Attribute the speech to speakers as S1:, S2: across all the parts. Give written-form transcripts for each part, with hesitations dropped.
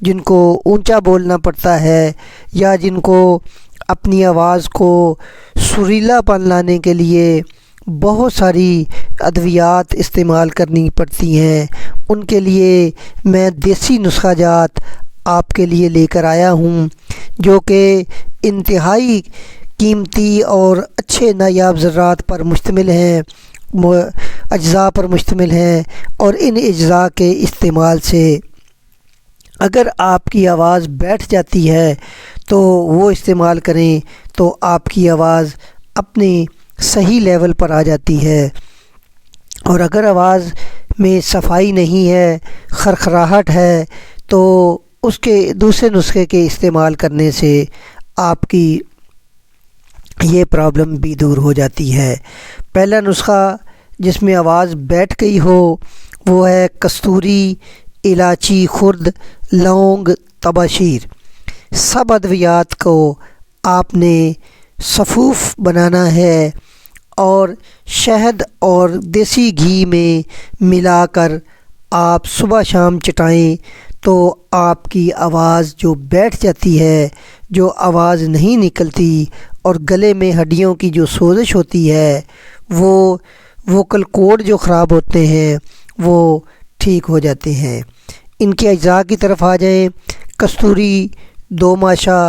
S1: جن کو اونچا بولنا پڑتا ہے یا جن کو اپنی آواز کو سریلا پن لانے کے لیے بہت ساری ادویات استعمال کرنی پڑتی ہیں، ان کے لیے میں دیسی نسخہ جات آپ کے لیے لے کر آیا ہوں، جو کہ انتہائی قیمتی اور اچھے نایاب ذرات پر مشتمل ہیں، اجزاء پر مشتمل ہیں، اور ان اجزاء کے استعمال سے اگر آپ کی آواز بیٹھ جاتی ہے تو وہ استعمال کریں تو آپ کی آواز اپنے صحیح لیول پر آ جاتی ہے، اور اگر آواز میں صفائی نہیں ہے، خرخراہٹ ہے، تو اس کے دوسرے نسخے کے استعمال کرنے سے آپ کی یہ پرابلم بھی دور ہو جاتی ہے۔ پہلا نسخہ جس میں آواز بیٹھ گئی ہو وہ ہے کستوری، الائچی خرد، لونگ، تباشیر۔ سب ادویات کو آپ نے صفوف بنانا ہے اور شہد اور دیسی گھی میں ملا کر آپ صبح شام چٹائیں تو آپ کی آواز جو بیٹھ جاتی ہے، جو آواز نہیں نکلتی اور گلے میں ہڈیوں کی جو سوزش ہوتی ہے، وہ ووکل کورڈ جو خراب ہوتے ہیں وہ ٹھیک ہو جاتے ہیں۔ ان کے اجزاء کی طرف آ جائیں۔ کستوری 2 ماشا،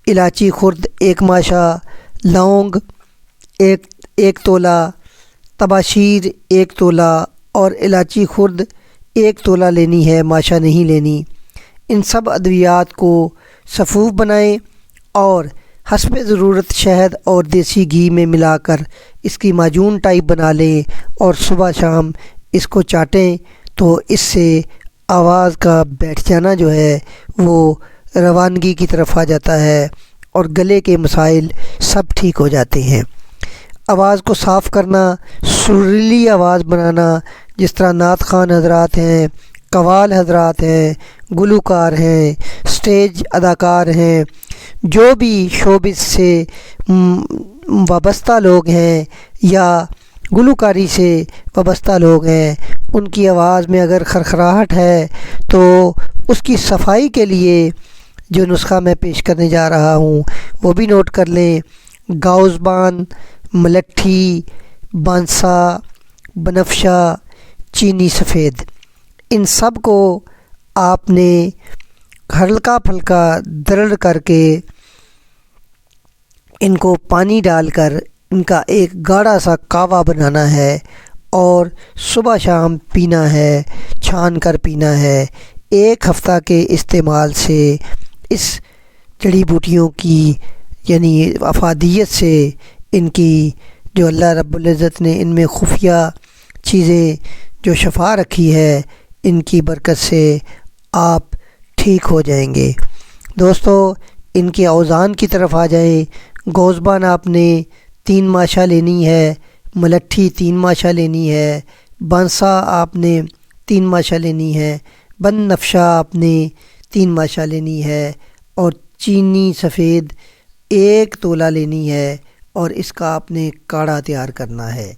S1: الائچی خرد 1 ماشا، لونگ ایک تولہ، تباشیر 1 تولہ اور الائچی خرد 1 تولہ لینی ہے، ماشا نہیں لینی۔ ان سب ادویات کو صفوف بنائیں اور حسب ضرورت شہد اور دیسی گھی میں ملا کر اس کی معجون ٹائپ بنا لیں اور صبح شام اس کو چاٹیں تو اس سے آواز کا بیٹھ جانا جو ہے وہ روانگی کی طرف آ جاتا ہے اور گلے کے مسائل سب ٹھیک ہو جاتے ہیں۔ آواز کو صاف کرنا، سریلی آواز بنانا، جس طرح نعت خوان حضرات ہیں، قوال حضرات ہیں، گلوکار ہیں، سٹیج اداکار ہیں، جو بھی شوبز سے وابستہ لوگ ہیں یا گلوکاری سے وابستہ لوگ ہیں، ان کی آواز میں اگر خرخراہٹ ہے تو اس کی صفائی کے لیے جو نسخہ میں پیش کرنے جا رہا ہوں وہ بھی نوٹ کر لیں۔ گاؤزبان، ملٹھی، بانسا، بنفشہ، چینی سفید، ان سب کو آپ نے ہلکا پھلکا درڑ کر کے ان کو پانی ڈال کر ان کا ایک گاڑھا سا کہوہ بنانا ہے اور صبح شام پینا ہے، چھان کر پینا ہے۔ 1 ہفتہ کے استعمال سے اس جڑی بوٹیوں کی یعنی افادیت سے ان کی جو اللہ رب العزت نے ان میں خفیہ چیزیں جو شفا رکھی ہے، ان کی برکت سے آپ ٹھیک ہو جائیں گے۔ دوستو، ان کے اوزان کی طرف آ جائیں۔ گوزبان آپ نے 3 ماشا لینی ہے، ملٹھی 3 ماشا لینی ہے، بانسا آپ نے 3 ماشا لینی ہے، بن نفشہ آپ نے 3 ماشا لینی ہے اور چینی سفید 1 تولہ لینی ہے اور اس کا آپ نے کاڑھا تیار کرنا ہے۔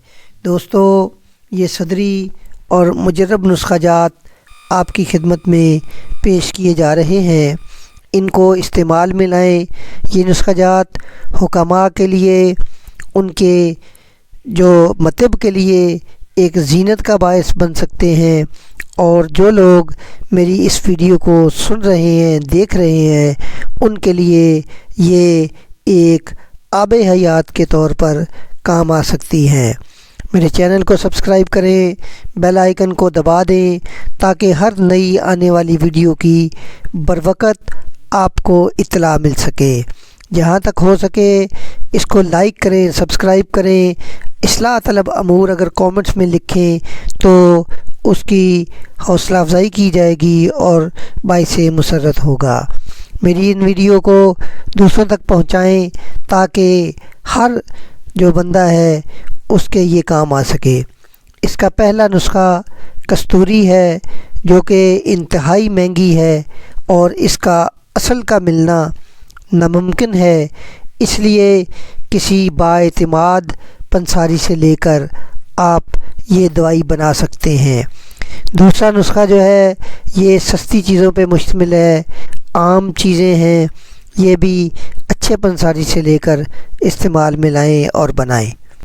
S1: دوستو، یہ صدری اور مجرب نسخہ جات آپ کی خدمت میں پیش کیے جا رہے ہیں، ان کو استعمال میں لائیں۔ یہ نسخہ جات حکماء کے لیے، ان کے جو مطب کے لیے ایک زینت کا باعث بن سکتے ہیں، اور جو لوگ میری اس ویڈیو کو سن رہے ہیں، دیکھ رہے ہیں، ان کے لیے یہ ایک آب حیات کے طور پر کام آ سکتی ہیں۔ میرے چینل کو سبسکرائب کریں، بیل آئیکن کو دبا دیں تاکہ ہر نئی آنے والی ویڈیو کی بروقت آپ کو اطلاع مل سکے۔ جہاں تک ہو سکے اس کو لائک کریں، سبسکرائب کریں۔ اصلاح طلب امور اگر کومنٹس میں لکھیں تو اس کی حوصلہ افزائی کی جائے گی اور باعث مسرت ہوگا۔ میری ان ویڈیو کو دوسروں تک پہنچائیں تاکہ ہر جو بندہ ہے اس کے یہ کام آ سکے۔ اس کا پہلا نسخہ کستوری ہے جو کہ انتہائی مہنگی ہے اور اس کا اصل کا ملنا ناممکن ہے، اس لیے کسی بااعتماد پنساری سے لے کر آپ یہ دوائی بنا سکتے ہیں۔ دوسرا نسخہ جو ہے یہ سستی چیزوں پہ مشتمل ہے، عام چیزیں ہیں، یہ بھی اچھے پنساری سے لے کر استعمال میں لائیں اور بنائیں۔